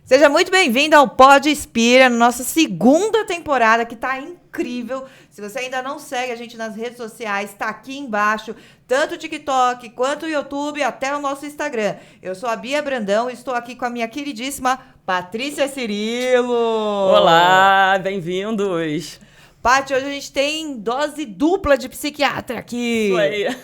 Seja muito bem-vindo ao Pod Inspira, nossa segunda temporada, que tá incrível. Se você ainda não segue a gente nas redes sociais, tá aqui embaixo, tanto o TikTok quanto o YouTube, até o nosso Instagram. Eu sou a Bia Brandão e estou aqui com a minha queridíssima Patrícia Cirilo. Olá, bem-vindos. Paty, hoje a gente tem dose dupla de psiquiatra aqui. Isso aí.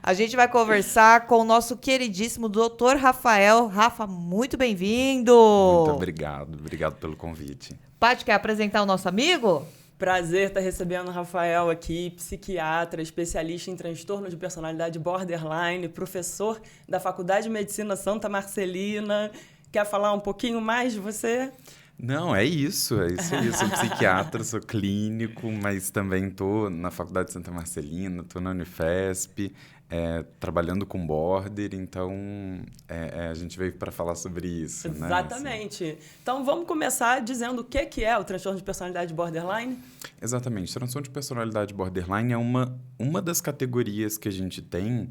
A gente vai conversar com o nosso queridíssimo Dr. Rafael. Rafa, muito bem-vindo. Muito obrigado pelo convite. Paty, quer apresentar o nosso amigo? Prazer estar recebendo o Rafael aqui, psiquiatra, especialista em transtorno de personalidade borderline, professor da Faculdade de Medicina Santa Marcelina. Quer falar um pouquinho mais de você? Não, é isso aí. Sou psiquiatra, sou clínico, mas também estou na Faculdade de Santa Marcelina, estou na Unifesp, trabalhando com border, então a gente veio para falar sobre isso. Exatamente. Né? Assim. Então vamos começar dizendo o que é o transtorno de personalidade borderline? Exatamente. Transtorno de personalidade borderline é uma das categorias que a gente tem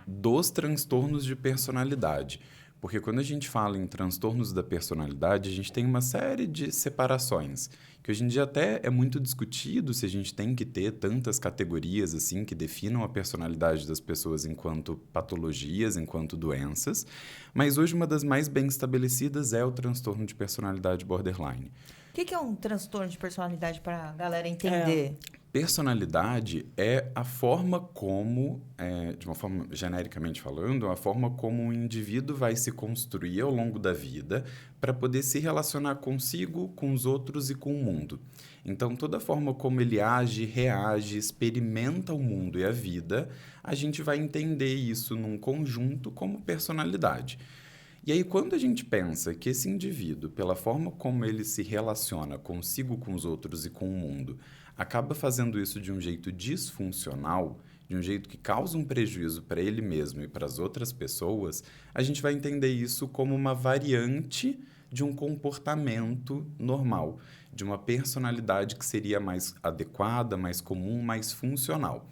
dos transtornos de personalidade. Porque quando a gente fala em transtornos da personalidade, a gente tem uma série de separações, que hoje em dia até é muito discutido se a gente tem que ter tantas categorias assim que definam a personalidade das pessoas enquanto patologias, enquanto doenças, mas hoje uma das mais bem estabelecidas é o transtorno de personalidade borderline. O que é um transtorno de personalidade para a galera entender? Personalidade é a forma como, de uma forma genericamente falando, a forma como um indivíduo vai se construir ao longo da vida para poder se relacionar consigo, com os outros e com o mundo. Então, toda a forma como ele age, reage, experimenta o mundo e a vida, a gente vai entender isso num conjunto como personalidade. E aí, quando a gente pensa que esse indivíduo, pela forma como ele se relaciona consigo, com os outros e com o mundo, acaba fazendo isso de um jeito disfuncional, de um jeito que causa um prejuízo para ele mesmo e para as outras pessoas, a gente vai entender isso como uma variante de um comportamento normal, de uma personalidade que seria mais adequada, mais comum, mais funcional.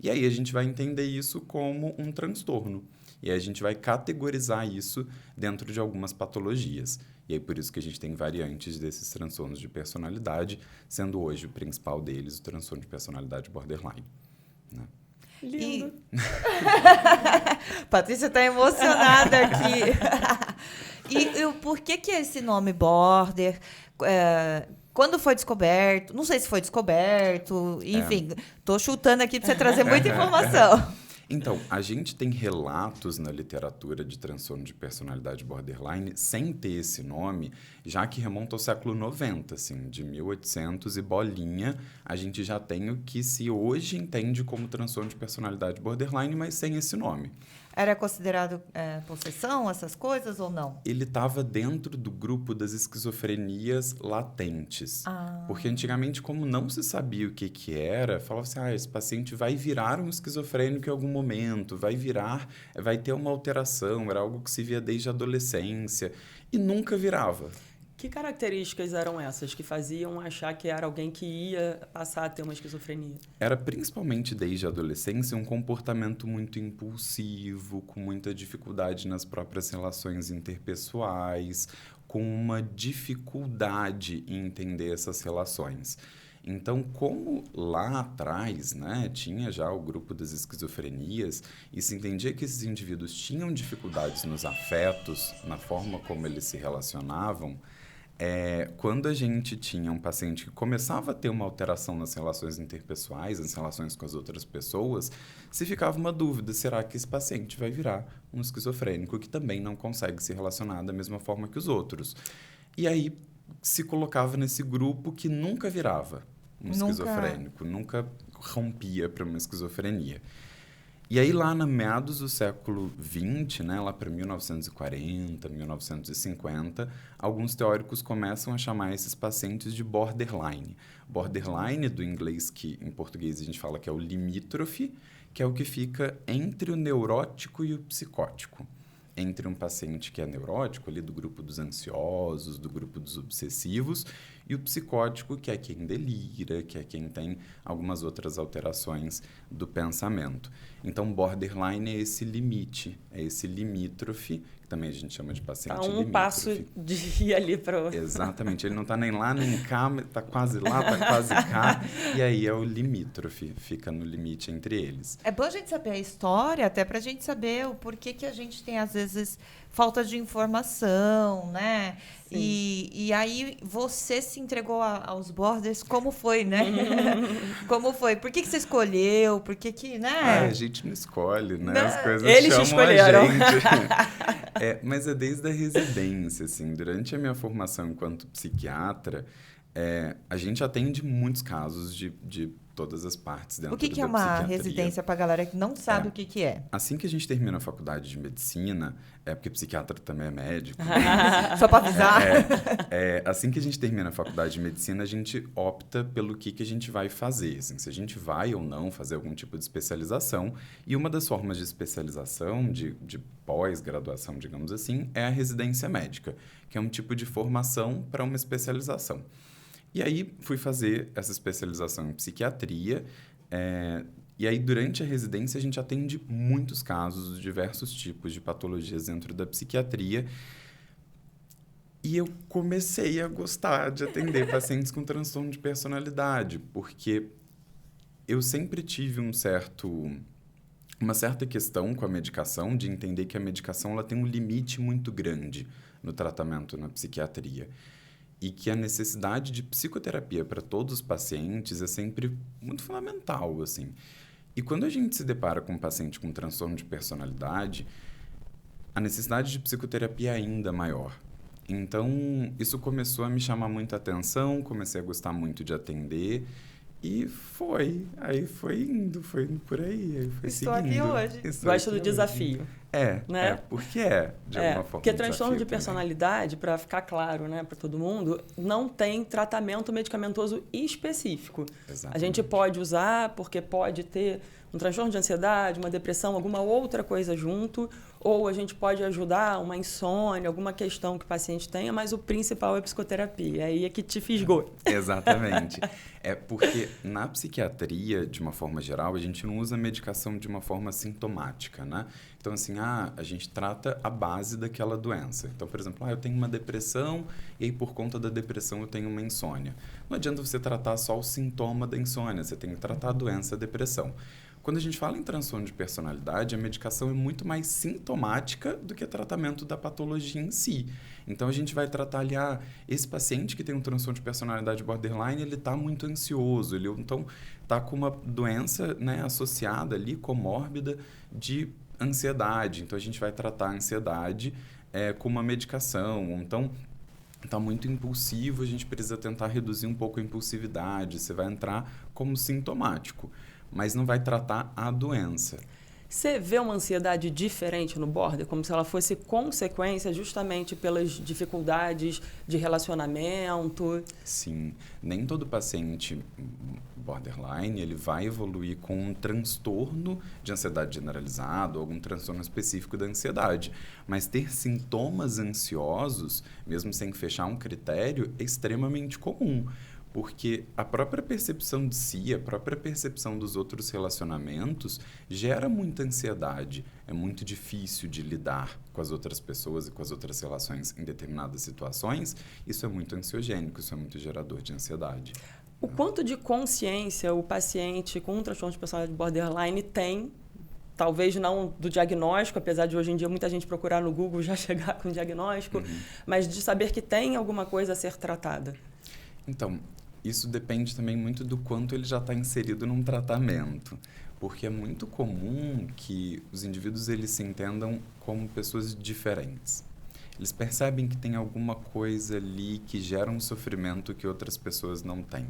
E aí a gente vai entender isso como um transtorno. E aí a gente vai categorizar isso dentro de algumas patologias. E aí por isso que a gente tem variantes desses transtornos de personalidade, sendo hoje o principal deles o transtorno de personalidade borderline. Né? Lindo. Patrícia está emocionada aqui. E por que esse nome border? Quando foi descoberto? Não sei se foi descoberto. Enfim, tô chutando aqui para você trazer muita informação. Então, a gente tem relatos na literatura de transtorno de personalidade borderline sem ter esse nome, já que remonta ao século 90, assim, de 1800 e bolinha, a gente já tem o que se hoje entende como transtorno de personalidade borderline, mas sem esse nome. Era considerado possessão, essas coisas, ou não? Ele estava dentro do grupo das esquizofrenias latentes. Porque antigamente, como não se sabia o que era, falava assim, esse paciente vai virar um esquizofrênico em algum momento, vai ter uma alteração, era algo que se via desde a adolescência, e nunca virava. Que características eram essas que faziam achar que era alguém que ia passar a ter uma esquizofrenia? Era principalmente desde a adolescência um comportamento muito impulsivo, com muita dificuldade nas próprias relações interpessoais, com uma dificuldade em entender essas relações. Então, como lá atrás, né, tinha já o grupo das esquizofrenias e se entendia que esses indivíduos tinham dificuldades nos afetos, na forma como eles se relacionavam, quando a gente tinha um paciente que começava a ter uma alteração nas relações interpessoais, nas relações com as outras pessoas, se ficava uma dúvida, será que esse paciente vai virar um esquizofrênico que também não consegue se relacionar da mesma forma que os outros? E aí se colocava nesse grupo que nunca virava um esquizofrênico, nunca rompia para uma esquizofrenia. E aí, lá no meados do século XX, né, lá para 1940, 1950, alguns teóricos começam a chamar esses pacientes de borderline. Borderline, do inglês, que em português a gente fala que é o limítrofe, que é o que fica entre o neurótico e o psicótico. Entre um paciente que é neurótico, ali do grupo dos ansiosos, do grupo dos obsessivos, e o psicótico, que é quem delira, que é quem tem algumas outras alterações do pensamento. Então, borderline é esse limite, é esse limítrofe, que também a gente chama de paciente Tá um limítrofe. passo de ir ali para... Exatamente, ele não está nem lá nem cá, está quase lá, está quase cá, e aí é o limítrofe, fica no limite entre eles. É bom a gente saber a história, até para a gente saber o porquê que a gente tem, às vezes, falta de informação, né? E aí você se entregou aos Borders, como foi, né? Como foi? Por que você escolheu? Por que, né? A gente não escolhe, né? Não. As coisas Eles chamam escolheram. a gente. Mas é desde a residência, assim. Durante a minha formação enquanto psiquiatra, a gente atende muitos casos de todas as partes dentro da O que é uma psiquiatria. residência para a galera que não sabe o que é? Assim que a gente termina a faculdade de medicina, porque psiquiatra também é médico. Só para avisar. Assim que a gente termina a faculdade de medicina, a gente opta pelo que a gente vai fazer. Assim, se a gente vai ou não fazer algum tipo de especialização. E uma das formas de especialização, de pós-graduação, digamos assim, é a residência médica, que é um tipo de formação para uma especialização. E aí, fui fazer essa especialização em psiquiatria. E aí, durante a residência, a gente atende muitos casos de diversos tipos de patologias dentro da psiquiatria. E eu comecei a gostar de atender pacientes com transtorno de personalidade, porque eu sempre tive uma certa questão com a medicação, de entender que a medicação ela tem um limite muito grande no tratamento na psiquiatria. E que a necessidade de psicoterapia para todos os pacientes é sempre muito fundamental, assim. E quando a gente se depara com um paciente com transtorno de personalidade, a necessidade de psicoterapia é ainda maior. Então, isso começou a me chamar muita atenção, comecei a gostar muito de atender e foi indo por aí, foi Estou seguindo. aqui hoje. Gosto do desafio. Né? Porque de alguma forma. Porque transtorno de personalidade, para ficar claro, né, para todo mundo, não tem tratamento medicamentoso específico. Exatamente. A gente pode usar porque pode ter um transtorno de ansiedade, uma depressão, alguma outra coisa junto, ou a gente pode ajudar uma insônia, alguma questão que o paciente tenha, mas o principal é psicoterapia. Aí é que te fisgou. Exatamente. Porque na psiquiatria, de uma forma geral, a gente não usa medicação de uma forma sintomática, né? Então, assim, a gente trata a base daquela doença. Então, por exemplo, eu tenho uma depressão e aí, por conta da depressão, eu tenho uma insônia. Não adianta você tratar só o sintoma da insônia, você tem que tratar a doença, a depressão. Quando a gente fala em transtorno de personalidade, a medicação é muito mais sintomática do que o tratamento da patologia em si. Então, a gente vai tratar ali, esse paciente que tem um transtorno de personalidade borderline, ele está muito ansioso, ele então está com uma doença, né, associada ali, comórbida, de ansiedade. Então, a gente vai tratar a ansiedade com uma medicação. Então, está muito impulsivo, a gente precisa tentar reduzir um pouco a impulsividade. Você vai entrar como sintomático, mas não vai tratar a doença. Você vê uma ansiedade diferente no border, como se ela fosse consequência justamente pelas dificuldades de relacionamento? Sim. Nem todo paciente borderline ele vai evoluir com um transtorno de ansiedade generalizado, ou algum transtorno específico da ansiedade. Mas ter sintomas ansiosos, mesmo sem fechar um critério, é extremamente comum. Porque a própria percepção de si, a própria percepção dos outros relacionamentos gera muita ansiedade. É muito difícil de lidar com as outras pessoas e com as outras relações em determinadas situações. Isso é muito ansiogênico, isso é muito gerador de ansiedade. O quanto de consciência o paciente com um transtorno de personalidade borderline tem, talvez não do diagnóstico, apesar de hoje em dia muita gente procurar no Google já chegar com diagnóstico, mas de saber que tem alguma coisa a ser tratada? Então, isso depende também muito do quanto ele já está inserido num tratamento, porque é muito comum que os indivíduos eles se entendam como pessoas diferentes. Eles percebem que tem alguma coisa ali que gera um sofrimento que outras pessoas não têm.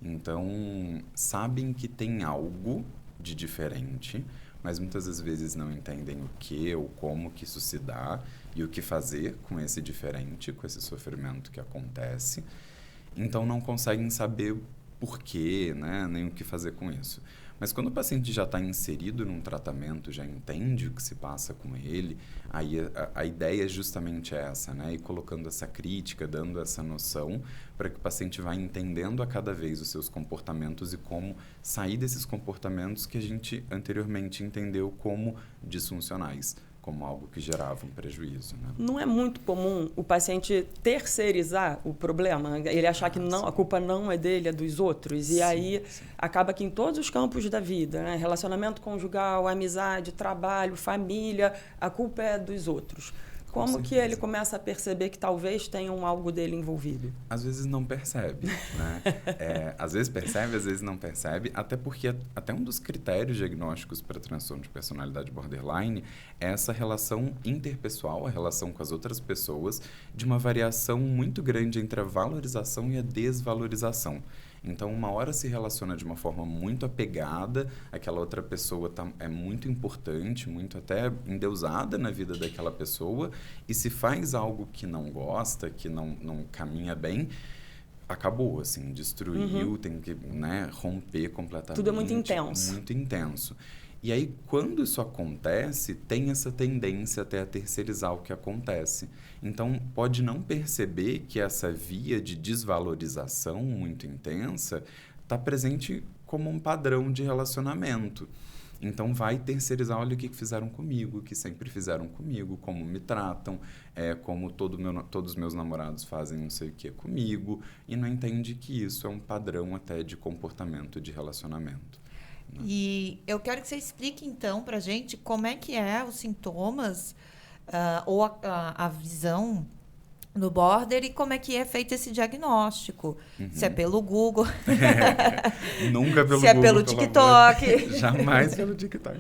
Então, sabem que tem algo de diferente, mas muitas das vezes não entendem o que ou como que isso se dá e o que fazer com esse diferente, com esse sofrimento que acontece. Então, não conseguem saber por quê, né? Nem o que fazer com isso. Mas quando o paciente já está inserido num tratamento, já entende o que se passa com ele, aí a ideia é justamente essa, né? E colocando essa crítica, dando essa noção para que o paciente vá entendendo a cada vez os seus comportamentos e como sair desses comportamentos que a gente anteriormente entendeu como disfuncionais. como algo que gerava um prejuízo, né? Não é muito comum o paciente terceirizar o problema? Ele achar que não, a culpa não é dele, é dos outros. E aí acaba que em todos os campos da vida, né? Relacionamento conjugal, amizade, trabalho, família, a culpa é dos outros. Como que ele começa a perceber que talvez tenham algo dele envolvido? Às vezes não percebe, né? Às vezes percebe, às vezes não percebe, até porque até um dos critérios diagnósticos para transtorno de personalidade borderline é essa relação interpessoal, a relação com as outras pessoas, de uma variação muito grande entre a valorização e a desvalorização. Então, uma hora se relaciona de uma forma muito apegada, aquela outra pessoa é muito importante, muito até endeusada na vida daquela pessoa, e se faz algo que não gosta, que não caminha bem, acabou, assim, destruiu, tem que, né, romper completamente. Tudo é muito intenso. Muito intenso. E aí, quando isso acontece, tem essa tendência até a terceirizar o que acontece. Então, pode não perceber que essa via de desvalorização muito intensa está presente como um padrão de relacionamento. Então, vai terceirizar, olha o que fizeram comigo, o que sempre fizeram comigo, como me tratam, como todos os meus namorados fazem não sei o que comigo, e não entende que isso é um padrão até de comportamento de relacionamento. E eu quero que você explique, então, pra gente como é que é os sintomas ou a visão no border e como é que é feito esse diagnóstico. Se é pelo Google. Nunca pelo Google. Se é pelo TikTok. Jamais pelo TikTok.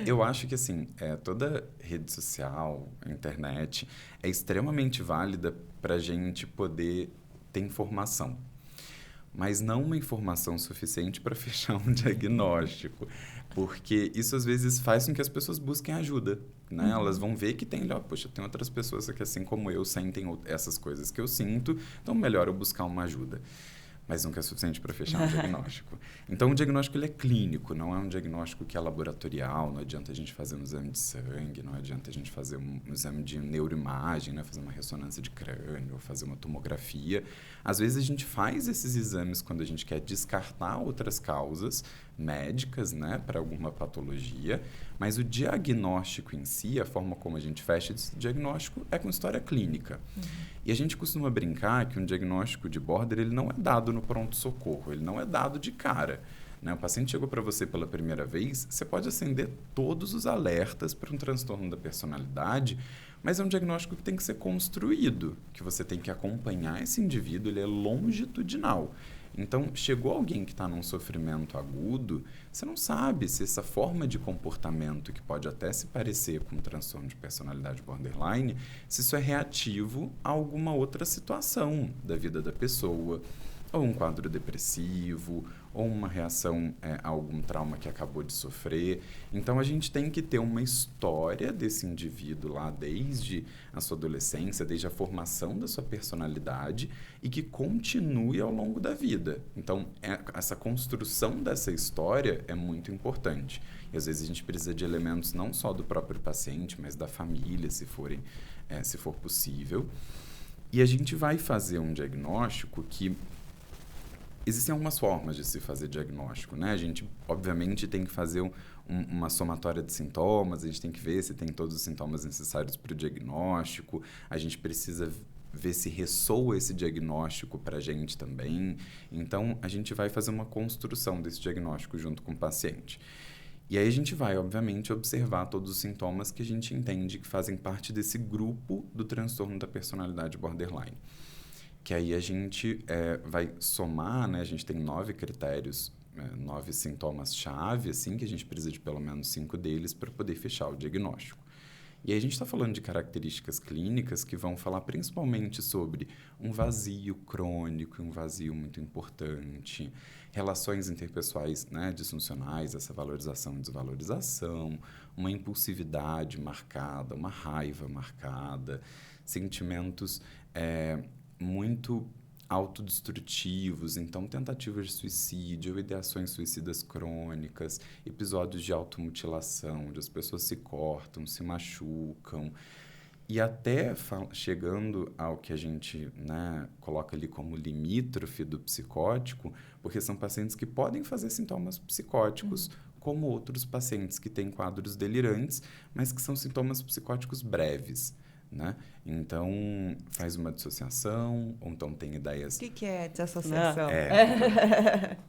Eu acho que, assim, toda rede social, internet, é extremamente válida pra gente poder ter informação. Mas não uma informação suficiente para fechar um diagnóstico, porque isso às vezes faz com que as pessoas busquem ajuda, né? Elas vão ver que poxa, tem outras pessoas que assim como eu sentem essas coisas que eu sinto, então melhor eu buscar uma ajuda. Mas nunca é suficiente para fechar um diagnóstico. Então, o diagnóstico ele é clínico, não é um diagnóstico que é laboratorial, não adianta a gente fazer um exame de sangue, não adianta a gente fazer um exame de neuroimagem, né? Fazer uma ressonância de crânio, ou fazer uma tomografia. Às vezes, a gente faz esses exames quando a gente quer descartar outras causas médicas, né? Para alguma patologia, mas o diagnóstico em si, a forma como a gente fecha esse diagnóstico, é com história clínica. E a gente costuma brincar que um diagnóstico de border ele não é dado no pronto-socorro, ele não é dado de cara. Né? O paciente chegou para você pela primeira vez, você pode acender todos os alertas para um transtorno da personalidade, mas é um diagnóstico que tem que ser construído, que você tem que acompanhar esse indivíduo, ele é longitudinal. Então, chegou alguém que está num sofrimento agudo, você não sabe se essa forma de comportamento, que pode até se parecer com um transtorno de personalidade borderline, se isso é reativo a alguma outra situação da vida da pessoa, ou um quadro depressivo, ou uma reação a algum trauma que acabou de sofrer. Então, a gente tem que ter uma história desse indivíduo lá desde a sua adolescência, desde a formação da sua personalidade e que continue ao longo da vida. Então, essa construção dessa história é muito importante. E, às vezes, a gente precisa de elementos não só do próprio paciente, mas da família, se for possível. E a gente vai fazer um diagnóstico que... Existem algumas formas de se fazer diagnóstico, né? A gente, obviamente, tem que fazer uma somatória de sintomas, a gente tem que ver se tem todos os sintomas necessários para o diagnóstico, a gente precisa ver se ressoa esse diagnóstico para a gente também. Então, a gente vai fazer uma construção desse diagnóstico junto com o paciente. E aí a gente vai, obviamente, observar todos os sintomas que a gente entende que fazem parte desse grupo do transtorno da personalidade borderline. Que aí a gente vai somar, né? A gente tem 9 critérios, 9 sintomas-chave, assim, que a gente precisa de pelo menos 5 deles para poder fechar o diagnóstico. E aí a gente está falando de características clínicas que vão falar principalmente sobre um vazio crônico, um vazio muito importante, relações interpessoais, né, disfuncionais, essa valorização e desvalorização, uma impulsividade marcada, uma raiva marcada, sentimentos muito autodestrutivos, então tentativas de suicídio, ideações suicidas crônicas, episódios de automutilação, onde as pessoas se cortam, se machucam, e até chegando ao que a gente, né, coloca ali como limítrofe do psicótico, porque são pacientes que podem fazer sintomas psicóticos como outros pacientes que têm quadros delirantes, mas que são sintomas psicóticos breves, né? Então, faz uma dissociação, ou então tem ideias... O que é desassociação?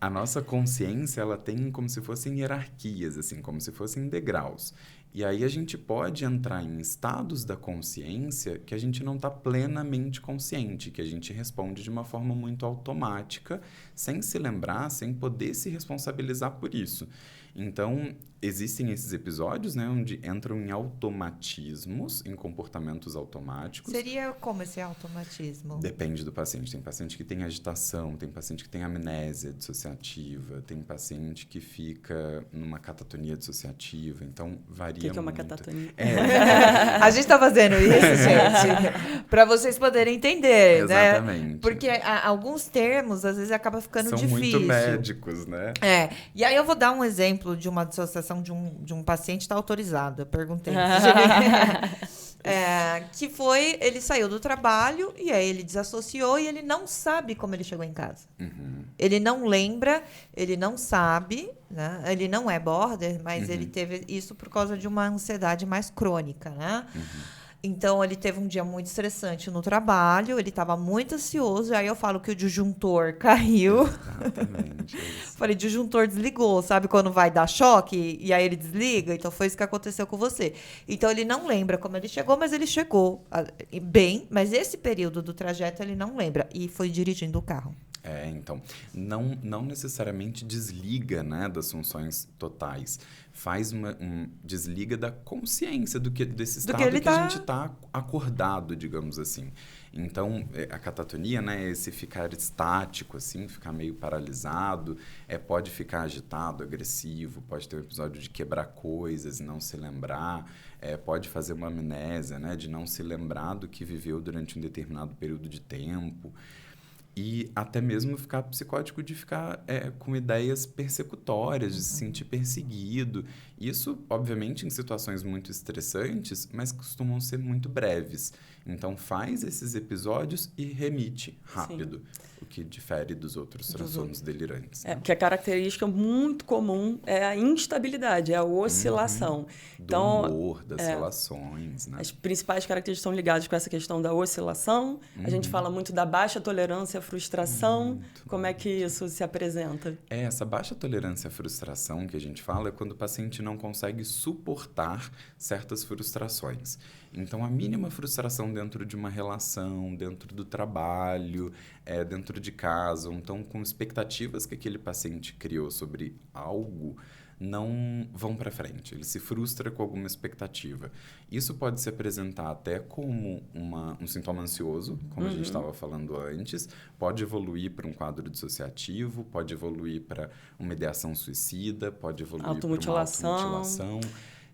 A nossa consciência, ela tem como se fossem hierarquias, assim, como se fossem degraus. E aí a gente pode entrar em estados da consciência que a gente não está plenamente consciente, que a gente responde de uma forma muito automática, sem se lembrar, sem poder se responsabilizar por isso. Então, existem esses episódios, né, onde entram em automatismos, em comportamentos automáticos. Seria como esse automatismo? Depende do paciente. Tem paciente que tem agitação, tem paciente que tem amnésia dissociativa, tem paciente que fica numa catatonia dissociativa, então varia muito. O que é uma catatonia? A gente tá fazendo isso, gente, para vocês poderem entender, Exatamente. né? Porque alguns termos, às vezes, acaba ficando São difícil. muito médicos, né? E aí eu vou dar um exemplo de uma dissociação de um paciente está autorizado. Eu perguntei. Que foi, ele saiu do trabalho e aí ele desassociou e ele não sabe como ele chegou em casa. Uhum. Ele não lembra, ele não sabe, né? Ele não é border, mas ele teve isso por causa de uma ansiedade mais crônica, né? Então, ele teve um dia muito estressante no trabalho, ele estava muito ansioso, e aí eu falo que o disjuntor caiu. Exatamente. Falei, disjuntor desligou, sabe quando vai dar choque e aí ele desliga? Então, foi isso que aconteceu com você. Então, ele não lembra como ele chegou, mas ele chegou bem, mas esse período do trajeto ele não lembra, e foi dirigindo o carro. Então, não necessariamente desliga, né, das funções totais. Faz desliga da consciência desse estado que a gente está acordado, digamos assim. Então, a catatonia, né, é esse ficar estático, assim, ficar meio paralisado, pode ficar agitado, agressivo, pode ter um episódio de quebrar coisas e não se lembrar, pode fazer uma amnésia, né, de não se lembrar do que viveu durante um determinado período de tempo. E até mesmo ficar psicótico de ficar com ideias persecutórias, de se sentir perseguido. Isso, obviamente, em situações muito estressantes, mas costumam ser muito breves. Então, faz esses episódios e remite rápido. Sim. O que difere dos outros transtornos delirantes. Né? Porque a característica muito comum é a instabilidade, é a oscilação. Do humor, das relações. Né? As principais características estão ligadas com essa questão da oscilação. A gente fala muito da baixa tolerância à frustração. Como é que isso se apresenta? Essa baixa tolerância à frustração que a gente fala é quando o paciente não consegue suportar certas frustrações. Então, a mínima frustração dentro de uma relação, dentro do trabalho, dentro de casa, então com expectativas que aquele paciente criou sobre algo, não vão para frente. Ele se frustra com alguma expectativa. Isso pode se apresentar até como um sintoma ansioso, como a gente estava falando antes, pode evoluir para um quadro dissociativo, pode evoluir para uma ideação suicida, pode evoluir para uma automutilação.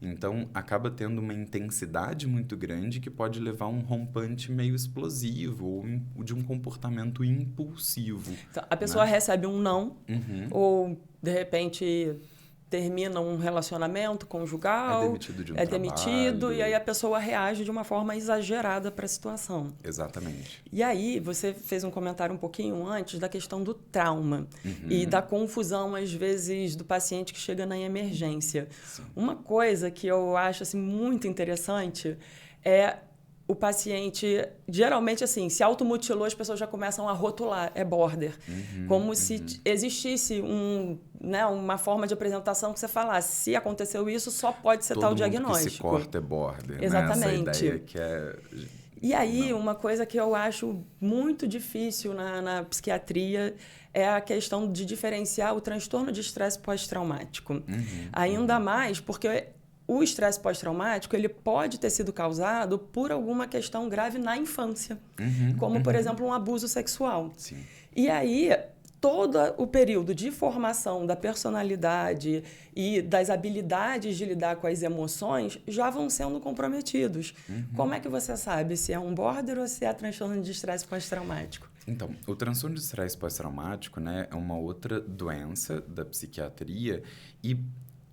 Então, acaba tendo uma intensidade muito grande que pode levar a um rompante meio explosivo ou de um comportamento impulsivo. Então, a pessoa recebe um não, ou, de repente, termina um relacionamento conjugal, é demitido de um trabalho. E aí a pessoa reage de uma forma exagerada para a situação. Exatamente. E aí, você fez um comentário um pouquinho antes da questão do trauma e da confusão, às vezes, do paciente que chega na emergência. Sim. Uma coisa que eu acho assim, muito interessante é o paciente, geralmente, assim, se automutilou, as pessoas já começam a rotular, é border. Como se existisse uma forma de apresentação que você falasse, se aconteceu isso, só pode ser tal diagnóstico. Todo mundo que se corta é border, exatamente. Né? Essa ideia que é... E aí, uma coisa que eu acho muito difícil na psiquiatria é a questão de diferenciar o transtorno de estresse pós-traumático. Ainda mais porque o estresse pós-traumático ele pode ter sido causado por alguma questão grave na infância, como, por exemplo, um abuso sexual. Sim. E aí, todo o período de formação da personalidade e das habilidades de lidar com as emoções já vão sendo comprometidos. Como é que você sabe se é um border ou se é transtorno de estresse pós-traumático? Então, o transtorno de estresse pós-traumático, né, é uma outra doença da psiquiatria e,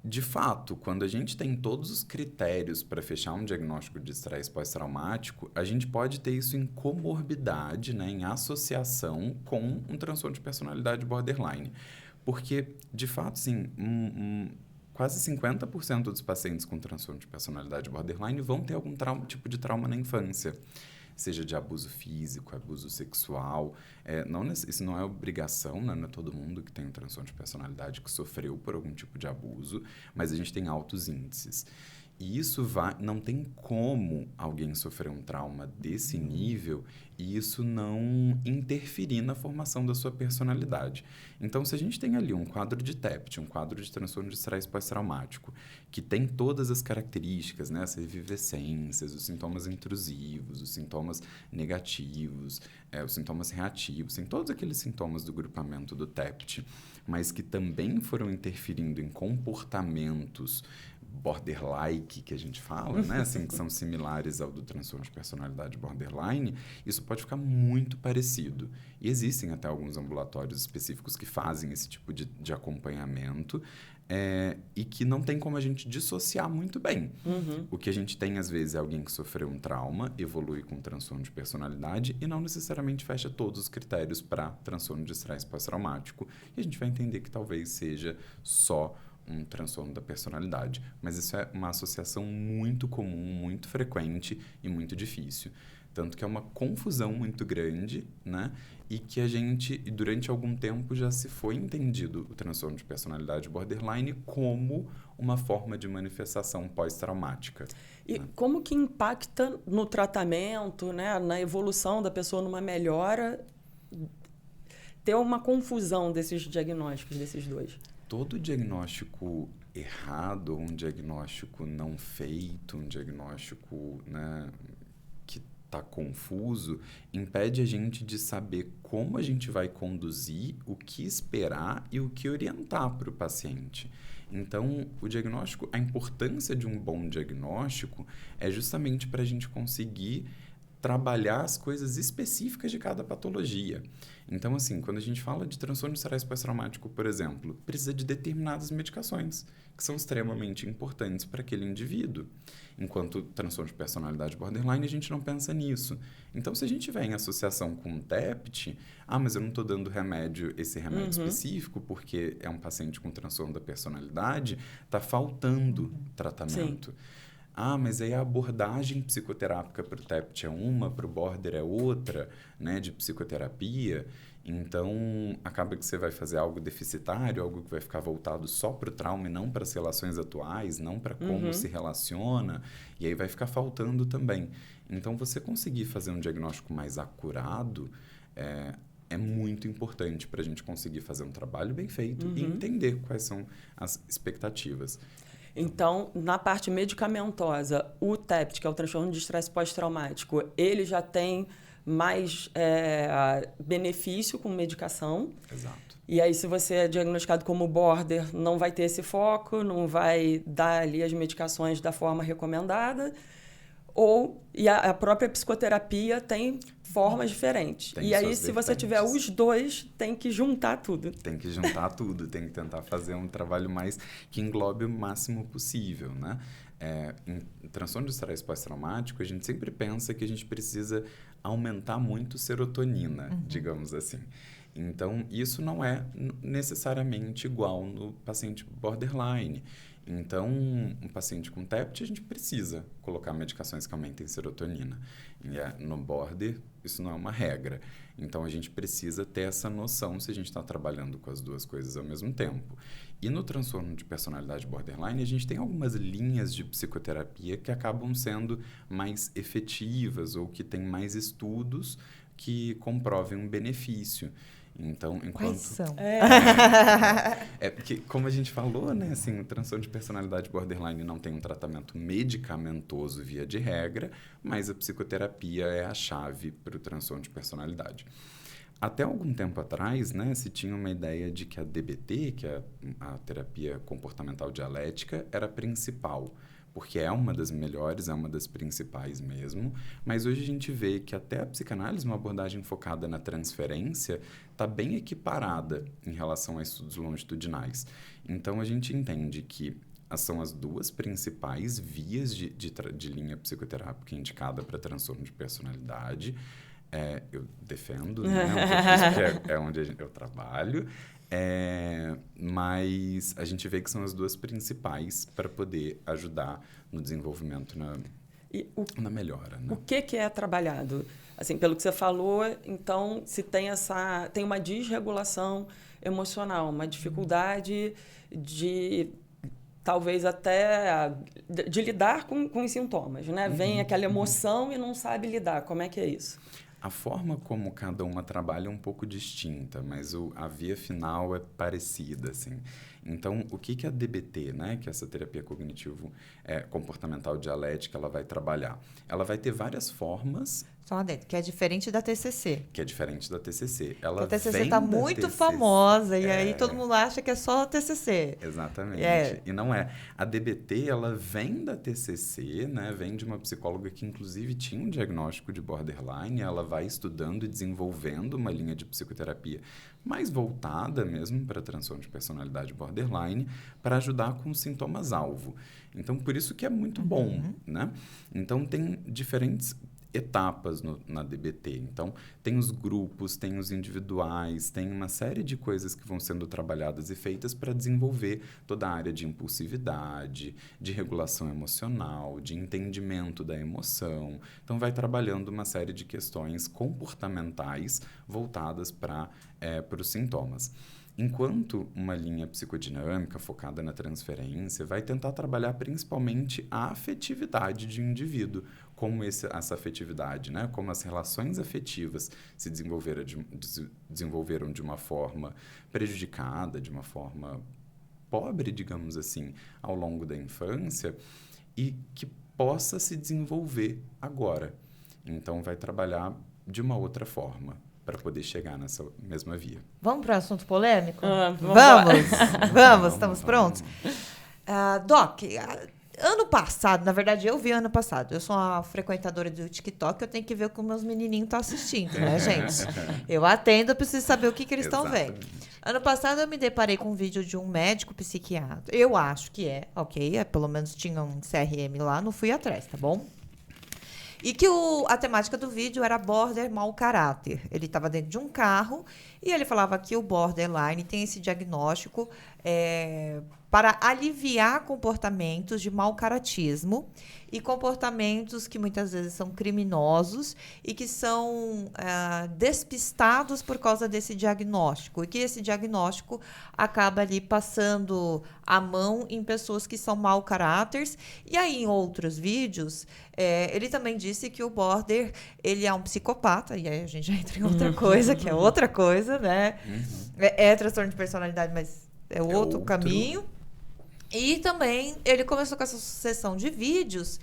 de fato, quando a gente tem todos os critérios para fechar um diagnóstico de estresse pós-traumático, a gente pode ter isso em comorbidade, né, em associação com um transtorno de personalidade borderline. Porque, de fato, sim, quase 50% dos pacientes com transtorno de personalidade borderline vão ter algum tipo de trauma na infância. Seja de abuso físico, abuso sexual. Isso não é obrigação, né? Não é todo mundo que tem um transtorno de personalidade que sofreu por algum tipo de abuso, mas a gente tem altos índices. E isso não tem como alguém sofrer um trauma desse nível e isso não interferir na formação da sua personalidade. Então, se a gente tem ali um quadro de TEPT, um quadro de transtorno de estresse pós-traumático, que tem todas as características, né? As revivescências, os sintomas intrusivos, os sintomas negativos, os sintomas reativos, tem todos aqueles sintomas do grupamento do TEPT, mas que também foram interferindo em comportamentos borderlike, que a gente fala, né? Assim, que são similares ao do transtorno de personalidade borderline, isso pode ficar muito parecido. E existem até alguns ambulatórios específicos que fazem esse tipo de acompanhamento e que não tem como a gente dissociar muito bem. O que a gente tem, às vezes, é alguém que sofreu um trauma, evolui com transtorno de personalidade e não necessariamente fecha todos os critérios para transtorno de estresse pós-traumático. E a gente vai entender que talvez seja só um transtorno da personalidade. Mas isso é uma associação muito comum, muito frequente e muito difícil. Tanto que é uma confusão muito grande, né? E que a gente, durante algum tempo, já se foi entendido o transtorno de personalidade borderline como uma forma de manifestação pós-traumática. E né? como que impacta no tratamento, né? Na evolução da pessoa, numa melhora, ter uma confusão desses diagnósticos, desses dois? Todo diagnóstico errado, um diagnóstico não feito, um diagnóstico, né, que está confuso, impede a gente de saber como a gente vai conduzir, o que esperar e o que orientar para o paciente. Então, o diagnóstico, a importância de um bom diagnóstico é justamente para a gente conseguir trabalhar as coisas específicas de cada patologia. Então, assim, quando a gente fala de transtorno de estresse pós-traumático, por exemplo, precisa de determinadas medicações que são extremamente importantes para aquele indivíduo. Enquanto transtorno de personalidade borderline, a gente não pensa nisso. Então, se a gente tiver em associação com um TEPT, mas eu não estou dando esse remédio específico porque é um paciente com transtorno da personalidade, está faltando tratamento. Sim. Mas aí a abordagem psicoterápica para o TEPT é uma, para o border é outra, né, de psicoterapia. Então, acaba que você vai fazer algo deficitário, algo que vai ficar voltado só para o trauma e não para as relações atuais, não para como se relaciona, e aí vai ficar faltando também. Então, você conseguir fazer um diagnóstico mais acurado é muito importante para a gente conseguir fazer um trabalho bem feito e entender quais são as expectativas. Então, na parte medicamentosa, o TEPT, que é o transtorno de estresse pós-traumático, ele já tem mais benefício com medicação. Exato. E aí, se você é diagnosticado como border, não vai ter esse foco, não vai dar ali as medicações da forma recomendada. E a própria psicoterapia tem formas diferentes. Tem e aí, suas se você tiver os dois, tem que juntar tudo. Tem que juntar tudo, tem que tentar fazer um trabalho mais que englobe o máximo possível, né? Em transtorno de estresse pós-traumático, a gente sempre pensa que a gente precisa aumentar muito serotonina, digamos assim. Então, isso não é necessariamente igual no paciente borderline. Então, um paciente com TEPT, a gente precisa colocar medicações que aumentem serotonina. E no border, isso não é uma regra. Então, a gente precisa ter essa noção se a gente está trabalhando com as duas coisas ao mesmo tempo. E no transtorno de personalidade borderline, a gente tem algumas linhas de psicoterapia que acabam sendo mais efetivas ou que têm mais estudos que comprovem um benefício. Então, Quais são? Porque, como a gente falou, né, assim, o transtorno de personalidade borderline não tem um tratamento medicamentoso via de regra, mas a psicoterapia é a chave para o transtorno de personalidade. Até algum tempo atrás, né, se tinha uma ideia de que a DBT, que é a terapia comportamental dialética, era a principal, porque é uma das melhores, é uma das principais mesmo, mas hoje a gente vê que até a psicanálise, uma abordagem focada na transferência, está bem equiparada em relação a estudos longitudinais. Então, a gente entende que são as duas principais vias de linha psicoterápica indicada para transtorno de personalidade. Eu defendo, né? Porque isso é onde eu trabalho. Mas a gente vê que são as duas principais para poder ajudar no desenvolvimento, na melhora. Né? O que é trabalhado? Assim, pelo que você falou, então, se tem uma desregulação emocional, uma dificuldade de talvez até de lidar com os sintomas, né? Vem aquela emoção e não sabe lidar. Como é que é isso? A forma como cada uma trabalha é um pouco distinta, mas a via final é parecida, assim. Então, o que a DBT, né, que é essa terapia cognitivo-comportamental dialética, ela vai trabalhar? Ela vai ter várias formas... Só lá dentro, que é diferente da TCC. Que é diferente da TCC. A TCC está muito famosa, e aí todo mundo acha que é só a TCC. Exatamente. E não é. A DBT, ela vem da TCC, né? Vem de uma psicóloga que, inclusive, tinha um diagnóstico de borderline. Ela vai estudando e desenvolvendo uma linha de psicoterapia mais voltada mesmo para transtorno de personalidade borderline, para ajudar com os sintomas-alvo. Então, por isso que é muito bom, né? Então, tem diferentes etapas na DBT. Então, tem os grupos, tem os individuais, tem uma série de coisas que vão sendo trabalhadas e feitas para desenvolver toda a área de impulsividade, de regulação emocional, de entendimento da emoção. Então, vai trabalhando uma série de questões comportamentais voltadas para os sintomas. Enquanto uma linha psicodinâmica focada na transferência vai tentar trabalhar principalmente a afetividade de um indivíduo, como essa afetividade, né? Como as relações afetivas se desenvolveram de uma forma prejudicada, de uma forma pobre, digamos assim, ao longo da infância e que possa se desenvolver agora. Então, vai trabalhar de uma outra forma para poder chegar nessa mesma via. Vamos para o assunto polêmico? Vamos, estamos prontos? Doc, ano passado, na verdade eu vi ano passado, eu sou uma frequentadora do TikTok, eu tenho que ver o que os meus menininhos estão assistindo, né, gente? Eu atendo, eu preciso saber o que eles estão vendo. Ano passado eu me deparei com um vídeo de um médico psiquiatra, eu acho que pelo menos tinha um CRM lá, não fui atrás, tá bom? E que a temática do vídeo era border mau caráter. Ele estava dentro de um carro e ele falava que o borderline tem esse diagnóstico para aliviar comportamentos de mau caratismo e comportamentos que muitas vezes são criminosos e que são despistados por causa desse diagnóstico. E que esse diagnóstico acaba ali passando a mão em pessoas que são mau caráteres. E aí, em outros vídeos, ele também disse que o border, ele é um psicopata. E aí a gente já entra em outra coisa, que é outra coisa, né? É transtorno de personalidade, mas é outro caminho. E também ele começou com essa sucessão de vídeos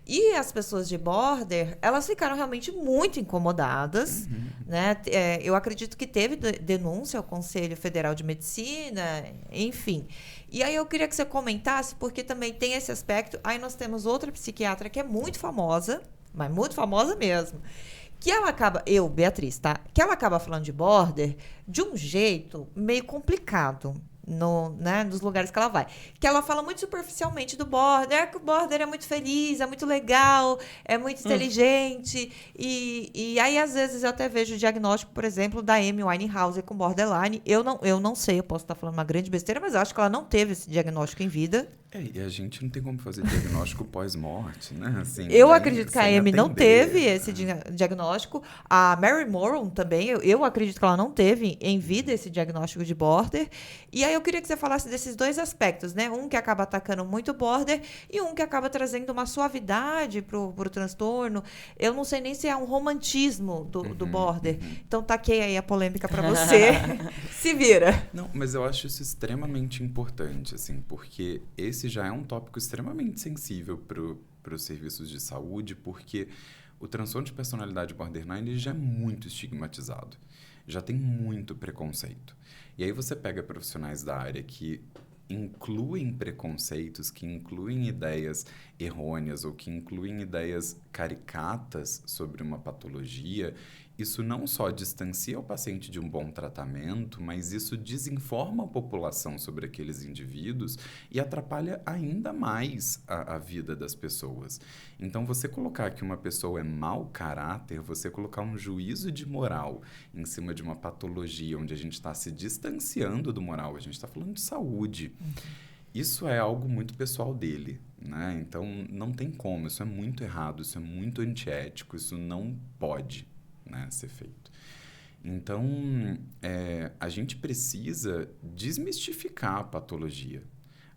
e as pessoas de border, elas ficaram realmente muito incomodadas, né? Eu acredito que teve denúncia ao Conselho Federal de Medicina, enfim. E aí eu queria que você comentasse, porque também tem esse aspecto. Aí nós temos outra psiquiatra que é muito famosa, mas muito famosa mesmo, que ela acaba, Beatriz, tá? Que ela acaba falando de border de um jeito meio complicado. Nos lugares que ela vai. Que ela fala muito superficialmente do border, que o border é muito feliz, é muito legal, é muito inteligente. E aí, às vezes, eu até vejo o diagnóstico, por exemplo, da Amy Winehouse com borderline. Eu não sei, eu posso estar falando uma grande besteira, mas eu acho que ela não teve esse diagnóstico em vida. E a gente não tem como fazer diagnóstico pós-morte, né? Assim, eu acredito que a Amy não teve esse diagnóstico. A Mary Moron também, eu acredito que ela não teve em vida esse diagnóstico de border. E aí eu queria que você falasse desses dois aspectos, né? Um que acaba atacando muito o border e um que acaba trazendo uma suavidade pro transtorno. Eu não sei nem se é um romantismo do border. Então, taquei aí a polêmica para você. Se vira. Não, mas eu acho isso extremamente importante, assim, porque esse já é um tópico extremamente sensível para os serviços de saúde, porque o transtorno de personalidade borderline ele já é muito estigmatizado, já tem muito preconceito. E aí você pega profissionais da área que incluem preconceitos, que incluem ideias errôneas ou que incluem ideias caricatas sobre uma patologia isso não só distancia o paciente de um bom tratamento, mas isso desinforma a população sobre aqueles indivíduos e atrapalha ainda mais a vida das pessoas. Então, você colocar que uma pessoa é mau caráter, você colocar um juízo de moral em cima de uma patologia onde a gente está se distanciando do moral, a gente está falando de saúde. Isso é algo muito pessoal dele, né? Então, não tem como, isso é muito errado, isso é muito antiético, isso não pode, né, ser feito. Então, a gente precisa desmistificar a patologia.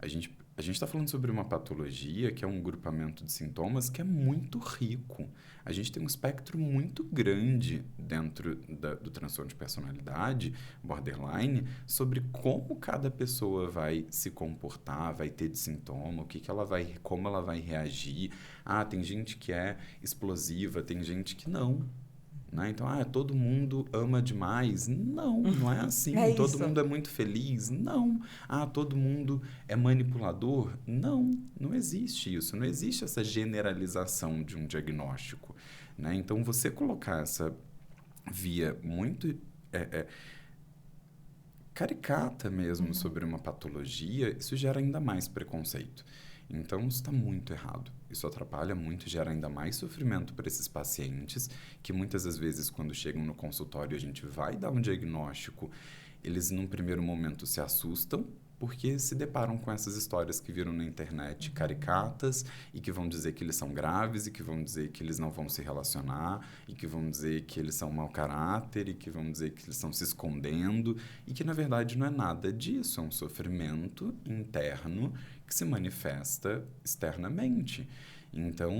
A gente está falando sobre uma patologia que é um grupamento de sintomas que é muito rico. A gente tem um espectro muito grande dentro do transtorno de personalidade, borderline, sobre como cada pessoa vai se comportar, vai ter de sintoma, como ela vai reagir. Tem gente que é explosiva, tem gente que não. Né? Então, todo mundo ama demais. Não, não é assim. Todo mundo é muito feliz. Não. Todo mundo é manipulador. Não, não existe isso. Não existe essa generalização de um diagnóstico. Né? Então, você colocar essa via muito caricata mesmo sobre uma patologia, isso gera ainda mais preconceito. Então, isso está muito errado. Isso atrapalha muito e gera ainda mais sofrimento para esses pacientes, que muitas das vezes, quando chegam no consultório, a gente vai dar um diagnóstico, eles, num primeiro momento, se assustam, porque se deparam com essas histórias que viram na internet caricatas e que vão dizer que eles são graves e que vão dizer que eles não vão se relacionar e que vão dizer que eles são mau caráter e que vão dizer que eles estão se escondendo e que, na verdade, não é nada disso. É um sofrimento interno que se manifesta externamente. Então,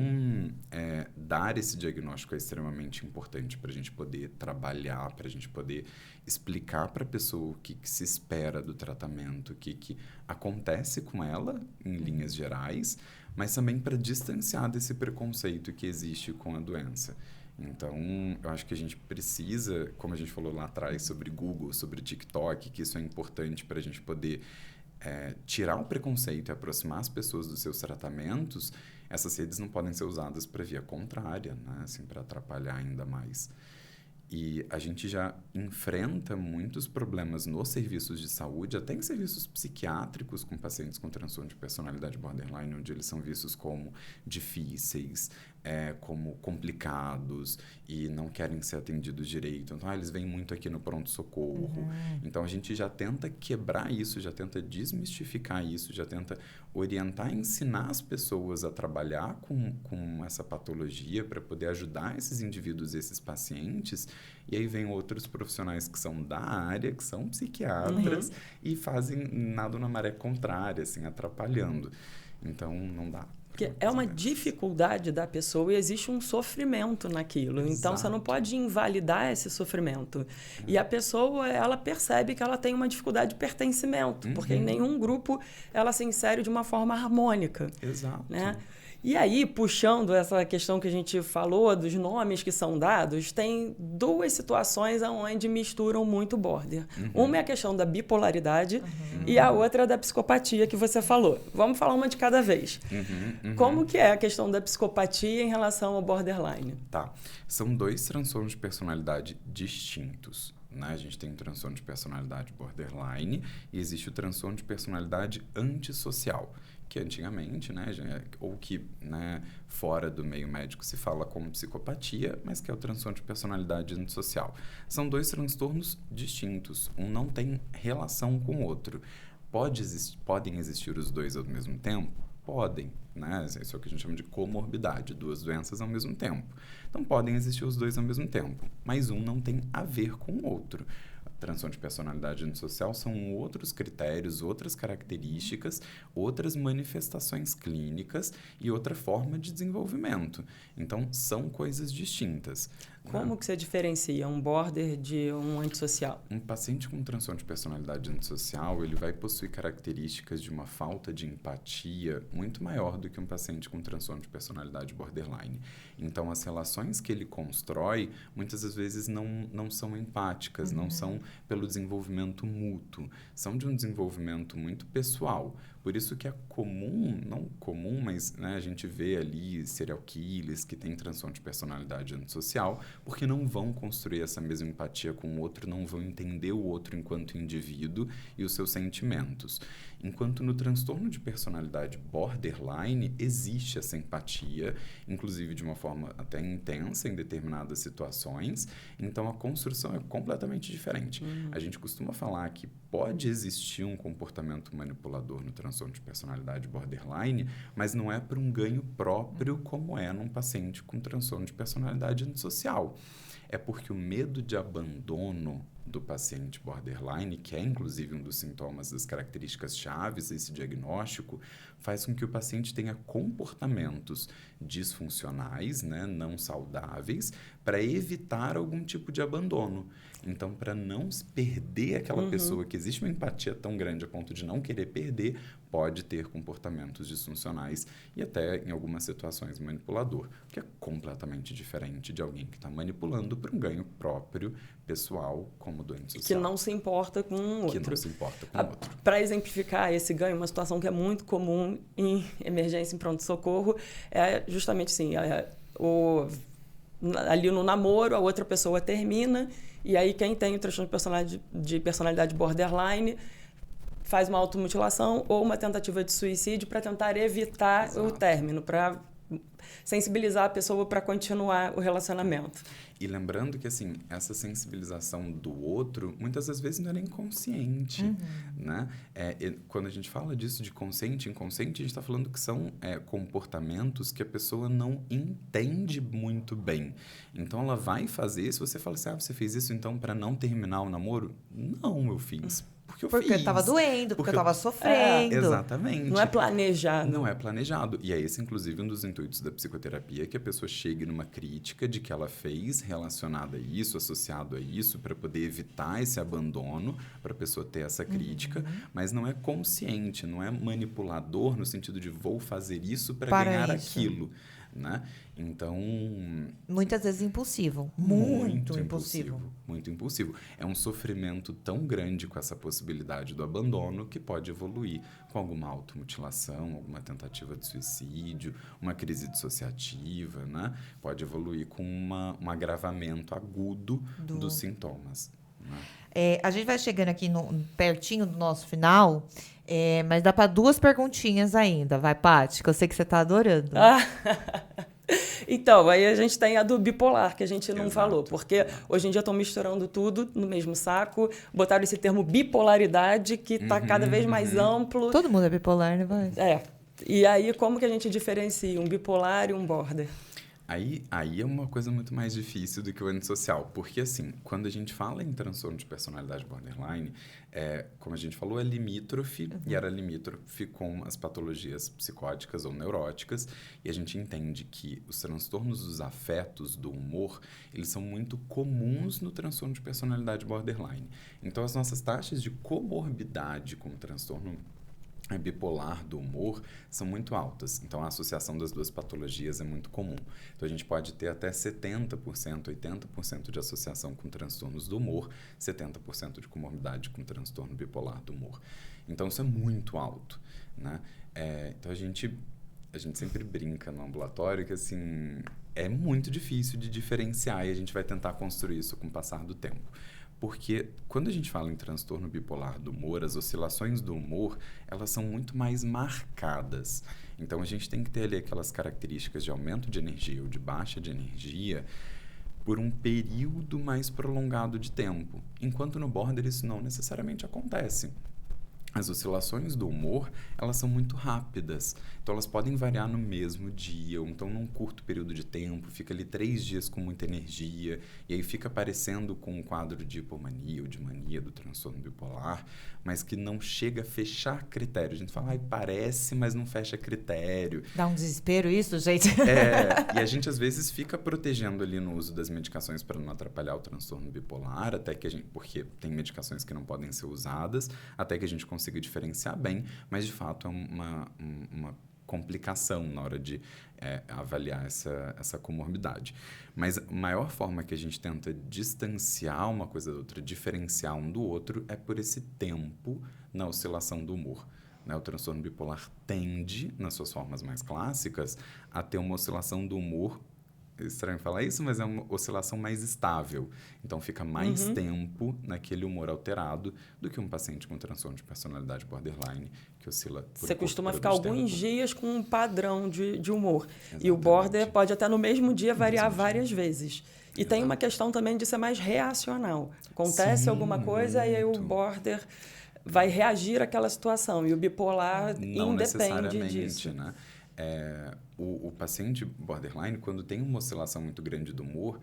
dar esse diagnóstico é extremamente importante para a gente poder trabalhar, para a gente poder explicar para a pessoa o que se espera do tratamento, o que acontece com ela, em linhas gerais, mas também para distanciar desse preconceito que existe com a doença. Então, eu acho que a gente precisa, como a gente falou lá atrás, sobre Google, sobre TikTok, que isso é importante para a gente poder tirar o preconceito e aproximar as pessoas dos seus tratamentos. Essas redes não podem ser usadas para via contrária, né? Assim, para atrapalhar ainda mais. E a gente já enfrenta muitos problemas nos serviços de saúde, até em serviços psiquiátricos com pacientes com transtorno de personalidade borderline, onde eles são vistos como difíceis, como complicados e não querem ser atendidos direito. Então, eles vêm muito aqui no pronto-socorro. Então, a gente já tenta quebrar isso, já tenta desmistificar isso, já tenta orientar e ensinar as pessoas a trabalhar com essa patologia para poder ajudar esses indivíduos, esses pacientes. E aí vem outros profissionais que são da área, que são psiquiatras, e fazem nada na maré contrária, assim, atrapalhando. Então, não dá. Porque é uma dificuldade da pessoa e existe um sofrimento naquilo. Exato. Então, você não pode invalidar esse sofrimento. E a pessoa, ela percebe que ela tem uma dificuldade de pertencimento, porque em nenhum grupo ela se insere de uma forma harmônica. Exato. Né? E aí, puxando essa questão que a gente falou dos nomes que são dados, tem duas situações onde misturam muito border. Uma é a questão da bipolaridade e a outra é da psicopatia que você falou. Vamos falar uma de cada vez. Como que é a questão da psicopatia em relação ao borderline? Tá. São dois transtornos de personalidade distintos. Né? A gente tem o transtorno de personalidade borderline e existe o transtorno de personalidade antissocial, que antigamente, né, ou que, né, fora do meio médico se fala como psicopatia, mas que é o transtorno de personalidade antissocial. São dois transtornos distintos, um não tem relação com o outro. Podem existir os dois ao mesmo tempo? Podem, né? Isso é o que a gente chama de comorbidade, duas doenças ao mesmo tempo. Então, podem existir os dois ao mesmo tempo, mas um não tem a ver com o outro. Transtorno de personalidade antissocial são outros critérios, outras características, outras manifestações clínicas e outra forma de desenvolvimento. Então, são coisas distintas. Como que você diferencia um border de um antissocial? Um paciente com transtorno de personalidade antissocial, ele vai possuir características de uma falta de empatia muito maior do que um paciente com transtorno de personalidade borderline. Então, as relações que ele constrói, muitas das vezes não são empáticas, não são pelo desenvolvimento mútuo, são de um desenvolvimento muito pessoal. Por isso que é comum, não comum, mas né, a gente vê ali serial killers que têm transtorno de personalidade antissocial, porque não vão construir essa mesma empatia com o outro, não vão entender o outro enquanto indivíduo e os seus sentimentos. Enquanto no transtorno de personalidade borderline existe essa empatia, inclusive de uma forma até intensa em determinadas situações, então a construção é completamente diferente. A gente costuma falar que pode existir um comportamento manipulador no transtorno de personalidade borderline, mas não é para um ganho próprio como é num paciente com transtorno de personalidade antissocial. É porque o medo de abandono do paciente borderline, que é inclusive um dos sintomas das características chaves desse diagnóstico, faz com que o paciente tenha comportamentos disfuncionais, né, não saudáveis, para evitar algum tipo de abandono. Então, para não perder aquela pessoa, que existe uma empatia tão grande a ponto de não querer perder, pode ter comportamentos disfuncionais e até, em algumas situações, manipulador, que é completamente diferente de alguém que está manipulando para um ganho próprio, pessoal, como doente social. Que não se importa com o outro. Que não se importa com o outro. Para exemplificar esse ganho, uma situação que é muito comum em emergência, em pronto-socorro, é justamente assim, ali no namoro, a outra pessoa termina, e aí quem tem o transtorno de personalidade borderline faz uma automutilação ou uma tentativa de suicídio para tentar evitar o término, para sensibilizar a pessoa para continuar o relacionamento. E lembrando que, assim, essa sensibilização do outro, muitas das vezes não é nem consciente, né? Quando a gente fala disso de consciente e inconsciente, a gente está falando que são comportamentos que a pessoa não entende muito bem. Então, ela vai fazer, se você fala assim, você fez isso então para não terminar o namoro? Não, eu fiz. Porque eu tava doendo, porque eu tava sofrendo. Exatamente. Não é planejado. Não é planejado. E é esse, inclusive, um dos intuitos da psicoterapia, que a pessoa chegue numa crítica de que ela fez relacionada a isso, associado a isso, para poder evitar esse abandono, para a pessoa ter essa crítica, mas não é consciente, não é manipulador no sentido de vou fazer isso para ganhar aquilo. Né? Então... Muitas vezes impulsivo. Muito impulsivo. Muito impulsivo. É um sofrimento tão grande com essa possibilidade do abandono que pode evoluir com alguma automutilação, alguma tentativa de suicídio, uma crise dissociativa, né? Pode evoluir com um agravamento agudo dos sintomas. Né? A gente vai chegando aqui pertinho do nosso final, mas dá para 2 perguntinhas ainda. Vai, Paty, que eu sei que você está adorando. Então, aí a gente tem a do bipolar, que a gente não falou, porque hoje em dia estão misturando tudo no mesmo saco, botaram esse termo bipolaridade, que está cada vez mais amplo. Todo mundo é bipolar, né, vai? E aí, como que a gente diferencia um bipolar e um border? Aí é uma coisa muito mais difícil do que o antissocial, porque assim, quando a gente fala em transtorno de personalidade borderline, como a gente falou, é limítrofe, e era limítrofe com as patologias psicóticas ou neuróticas, e a gente entende que os transtornos dos afetos, do humor, eles são muito comuns no transtorno de personalidade borderline. Então, as nossas taxas de comorbidade com o transtorno bipolar do humor são muito altas. Então, a associação das duas patologias é muito comum. Então, a gente pode ter até 70%, 80% de associação com transtornos do humor, 70% de comorbidade com transtorno bipolar do humor. Então, isso é muito alto, né? Então, a gente sempre brinca no ambulatório que, assim, é muito difícil de diferenciar e a gente vai tentar construir isso com o passar do tempo. Porque quando a gente fala em transtorno bipolar do humor, as oscilações do humor, elas são muito mais marcadas. Então, a gente tem que ter ali aquelas características de aumento de energia ou de baixa de energia por um período mais prolongado de tempo. Enquanto no border isso não necessariamente acontece. As oscilações do humor, elas são muito rápidas. Então, elas podem variar no mesmo dia, ou então num curto período de tempo, fica ali 3 dias com muita energia, e aí fica parecendo com um quadro de hipomania ou de mania do transtorno bipolar, mas que não chega a fechar critério. A gente fala, parece, mas não fecha critério. Dá um desespero isso, gente? E a gente, às vezes, fica protegendo ali no uso das medicações para não atrapalhar o transtorno bipolar, até que porque tem medicações que não podem ser usadas, até que a gente consiga diferenciar bem, mas, de fato, é uma complicação na hora de avaliar essa comorbidade. Mas a maior forma que a gente tenta distanciar uma coisa da outra, diferenciar um do outro, é por esse tempo na oscilação do humor. né? O transtorno bipolar tende, nas suas formas mais clássicas, a ter uma oscilação do humor. É estranho falar isso, mas é uma oscilação mais estável. Então, fica mais tempo naquele humor alterado do que um paciente com transtorno de personalidade borderline, que oscila por Você costuma por ficar muito alguns tempo. dias com um padrão de humor. E o Exatamente. border pode até no mesmo dia variar mesmo dia. várias vezes. E tem uma questão também de ser mais reacional. Acontece Sim, alguma coisa e aí o muito. border vai reagir àquela situação. E o bipolar Não independe necessariamente, disso. né? O paciente borderline, quando tem uma oscilação muito grande do humor,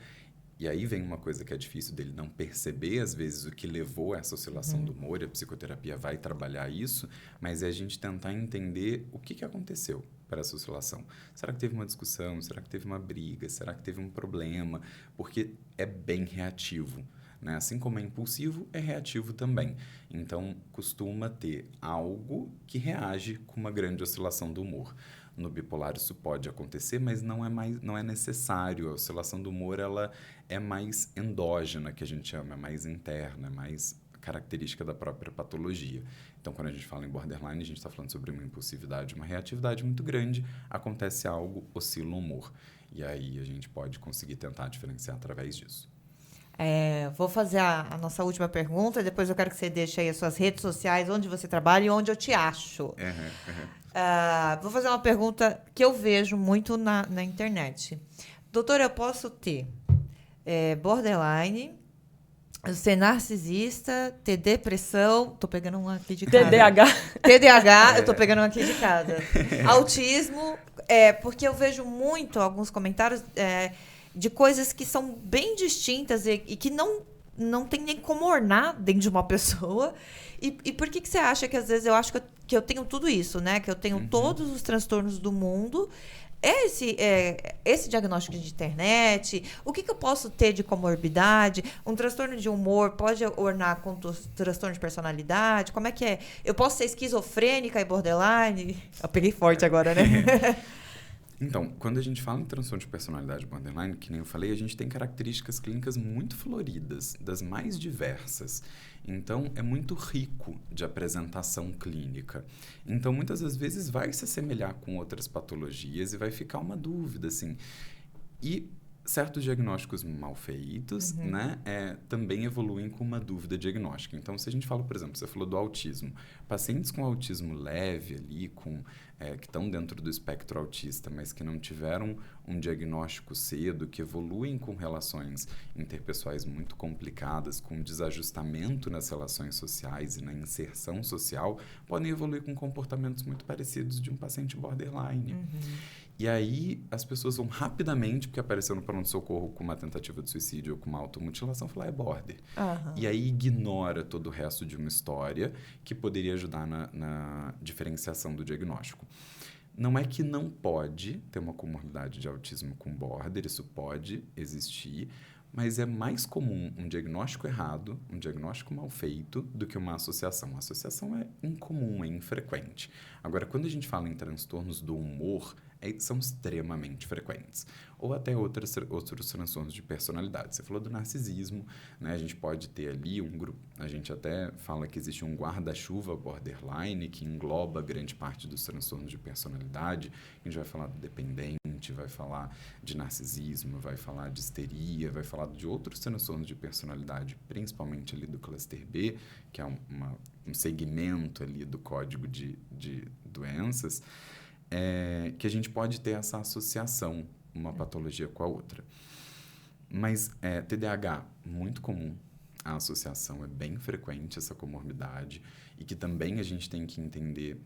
e aí vem uma coisa que é difícil dele não perceber, às vezes, o que levou a essa oscilação do humor, e a psicoterapia vai trabalhar isso, mas é a gente tentar entender o que aconteceu para essa oscilação. Será que teve uma discussão? Será que teve uma briga? Será que teve um problema? Porque é bem reativo. Né? Assim como é impulsivo, é reativo também. Então, costuma ter algo que reage com uma grande oscilação do humor. No bipolar isso pode acontecer, mas não é necessário. A oscilação do humor ela é mais endógena, que a gente chama, é mais interna, é mais característica da própria patologia. Então, quando a gente fala em borderline, a gente está falando sobre uma impulsividade, uma reatividade muito grande, acontece algo, oscila o humor. E aí a gente pode conseguir tentar diferenciar através disso. Vou fazer a nossa última pergunta, depois eu quero que você deixe aí as suas redes sociais, onde você trabalha e onde eu te acho. Vou fazer uma pergunta que eu vejo muito na internet. Doutora, eu posso ter borderline, ser narcisista, ter depressão, tô pegando uma aqui de cada. TDAH, eu tô pegando uma aqui de cada. Autismo, porque eu vejo muito alguns comentários de coisas que são bem distintas e que não tem nem como ornar dentro de uma pessoa. E por que você acha que às vezes eu acho que eu tenho tudo isso, né? Que eu tenho todos os transtornos do mundo. Esse diagnóstico de internet, o que eu posso ter de comorbidade? Um transtorno de humor pode ornar com transtorno de personalidade? Como é que é? Eu posso ser esquizofrênica e borderline? Eu peguei forte agora, né? Então, quando a gente fala em transtorno de personalidade borderline, que nem eu falei, a gente tem características clínicas muito floridas, das mais diversas. Então, é muito rico de apresentação clínica. Então, muitas das vezes vai se assemelhar com outras patologias e vai ficar uma dúvida, assim. E certos diagnósticos mal feitos, né, também evoluem com uma dúvida diagnóstica. Então, se a gente fala, por exemplo, você falou do autismo. Pacientes com autismo leve ali, que estão dentro do espectro autista, mas que não tiveram um diagnóstico cedo, que evoluem com relações interpessoais muito complicadas, com desajustamento nas relações sociais e na inserção social, podem evoluir com comportamentos muito parecidos de um paciente borderline. E aí as pessoas vão rapidamente, porque apareceu no pronto-socorro com uma tentativa de suicídio ou com uma automutilação, falar é border. E aí ignora todo o resto de uma história que poderia ajudar na diferenciação do diagnóstico. Não é que não pode ter uma comorbidade de autismo com border, isso pode existir, mas é mais comum um diagnóstico errado, um diagnóstico mal feito, do que uma associação. A associação é incomum, é infrequente. Agora, quando a gente fala em transtornos do humor, são extremamente frequentes. Ou até outros transtornos de personalidade. Você falou do narcisismo, né? A gente pode ter ali um grupo, a gente até fala que existe um guarda-chuva borderline que engloba grande parte dos transtornos de personalidade. A gente vai falar do dependente, vai falar de narcisismo, vai falar de histeria, vai falar de outros transtornos de personalidade, principalmente ali do cluster B, que é um segmento ali do código de doenças, que a gente pode ter essa associação, uma patologia com a outra. Mas TDAH, muito comum, a associação é bem frequente, essa comorbidade, e que também a gente tem que entender,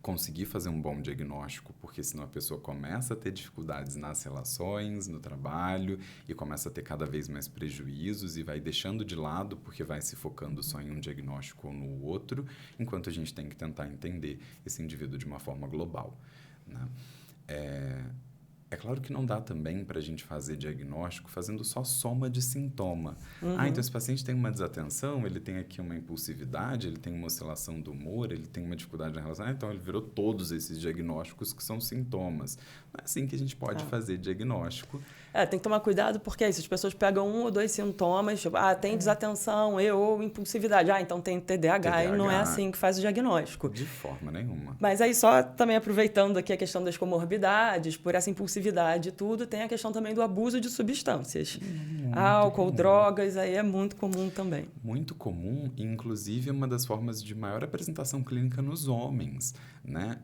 conseguir fazer um bom diagnóstico, porque senão a pessoa começa a ter dificuldades nas relações, no trabalho, e começa a ter cada vez mais prejuízos e vai deixando de lado porque vai se focando só em um diagnóstico ou no outro, enquanto a gente tem que tentar entender esse indivíduo de uma forma global, né? É claro que não dá também para a gente fazer diagnóstico fazendo só soma de sintoma. Então esse paciente tem uma desatenção, ele tem aqui uma impulsividade, ele tem uma oscilação do humor, ele tem uma dificuldade na relação, então ele virou todos esses diagnósticos que são sintomas. Não é assim que a gente pode fazer diagnóstico. Tem que tomar cuidado, porque aí, se as pessoas pegam 1 ou 2 sintomas, tipo, tem desatenção ou impulsividade, então tem TDAH, e não é assim que faz o diagnóstico. De forma nenhuma. Mas aí, só também aproveitando aqui a questão das comorbidades, por essa impulsividade e tudo, tem a questão também do abuso de substâncias. Álcool, drogas, aí é muito comum também. Muito comum, e inclusive é uma das formas de maior apresentação clínica nos homens, né?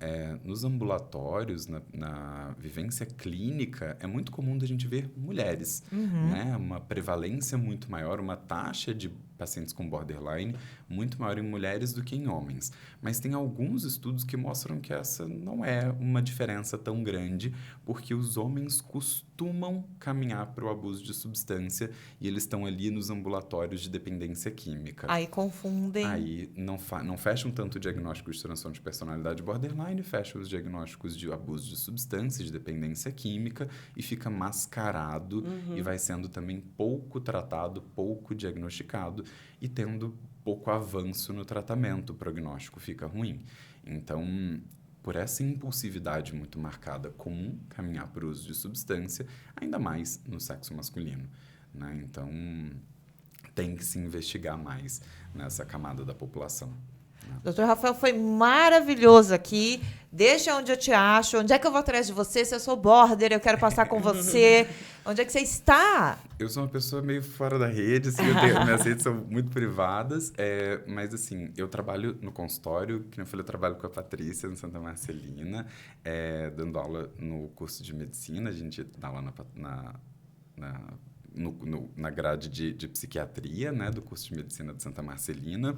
Nos ambulatórios, na vivência clínica, é muito comum da gente ver mulheres, né? Uma prevalência muito maior, uma taxa de pacientes com borderline muito maior em mulheres do que em homens. Mas tem alguns estudos que mostram que essa não é uma diferença tão grande, porque os homens costumam caminhar para o abuso de substância e eles estão ali nos ambulatórios de dependência química. Aí confundem. Aí não fecham tanto o diagnóstico de transtorno de personalidade borderline, fecham os diagnósticos de abuso de substância, de dependência química, e fica mascarado e vai sendo também pouco tratado, pouco diagnosticado e tendo pouco avanço no tratamento, o prognóstico fica ruim. Então, por essa impulsividade muito marcada, comum caminhar para o uso de substância, ainda mais no sexo masculino, né? Então, tem que se investigar mais nessa camada da população. Doutor Rafael, foi maravilhoso aqui. Deixa onde eu te acho. Onde é que eu vou atrás de você? Se eu sou border, eu quero passar com você. Onde é que você está? Eu sou uma pessoa meio fora da rede, assim, minhas redes são muito privadas, mas assim, eu trabalho no consultório, que eu falei, eu trabalho com a Patrícia, no Santa Marcelina, dando aula no curso de medicina, a gente dá aula na grade de psiquiatria, né, do curso de medicina de Santa Marcelina.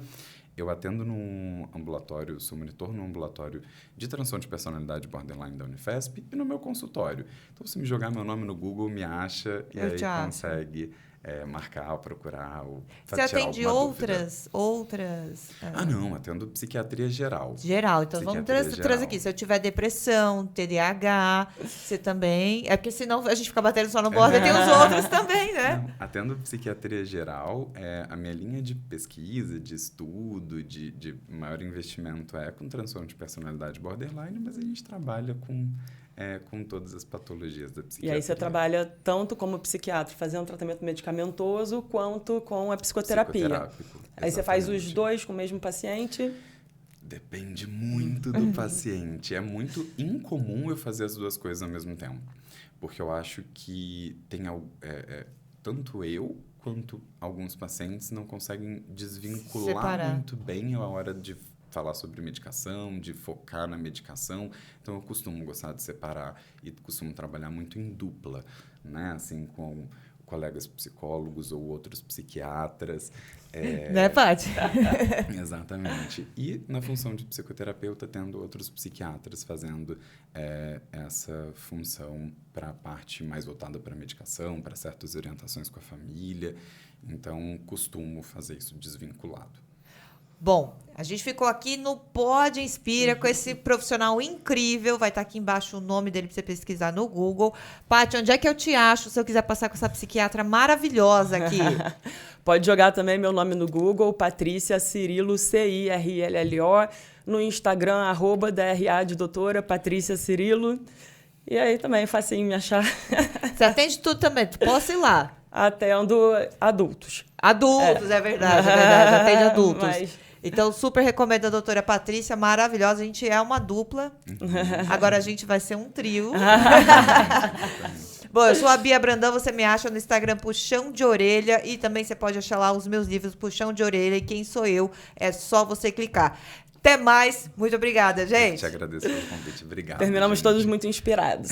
Eu atendo num ambulatório, sou monitor num ambulatório de transtorno de personalidade borderline da Unifesp e no meu consultório. Então, se me jogar meu nome no Google, me acha e aí consegue marcar, procurar ou você atende outras? Não, atendo psiquiatria geral. Geral, então vamos trazer aqui. Se eu tiver depressão, TDAH, você também... É porque senão a gente fica batendo só no border, tem os outros também, né? Não, atendo psiquiatria geral, a minha linha de pesquisa, de estudo, de maior investimento com transtorno de personalidade borderline, mas a gente trabalha com todas as patologias da psiquiatria. E aí você trabalha tanto como psiquiatra, fazendo tratamento medicamentoso, quanto com a psicoterapia. Aí você faz os dois com o mesmo paciente? Depende muito do paciente. É muito incomum eu fazer as duas coisas ao mesmo tempo. Porque eu acho que tem tanto eu quanto alguns pacientes não conseguem desvincular muito bem a hora de falar sobre medicação, de focar na medicação. Então, eu costumo gostar de separar e costumo trabalhar muito em dupla, né? Assim, com colegas psicólogos ou outros psiquiatras. Né, Paty? Exatamente. E na função de psicoterapeuta, tendo outros psiquiatras fazendo essa função para a parte mais voltada para a medicação, para certas orientações com a família. Então, costumo fazer isso desvinculado. Bom, a gente ficou aqui no Pod Inspira com esse profissional incrível. Vai estar aqui embaixo o nome dele para você pesquisar no Google. Paty, onde é que eu te acho se eu quiser passar com essa psiquiatra maravilhosa aqui? Pode jogar também meu nome no Google, Patrícia Cirillo, CIRLLO. No Instagram, @DRA de doutora, Patrícia Cirillo. E aí também é facinho me achar. Você atende tudo também, posso ir lá? Atendo adultos. Adultos, é verdade. Atende adultos. Então, super recomendo a doutora Patrícia, maravilhosa. A gente é uma dupla. Agora a gente vai ser um trio. Bom, eu sou a Bia Brandão, você me acha no Instagram Puxão de Orelha e também você pode achar lá os meus livros Puxão de Orelha e Quem Sou Eu, é só você clicar. Até mais, muito obrigada, gente. Eu te agradeço pelo convite, obrigado. Terminamos gente. Todos muito inspirados.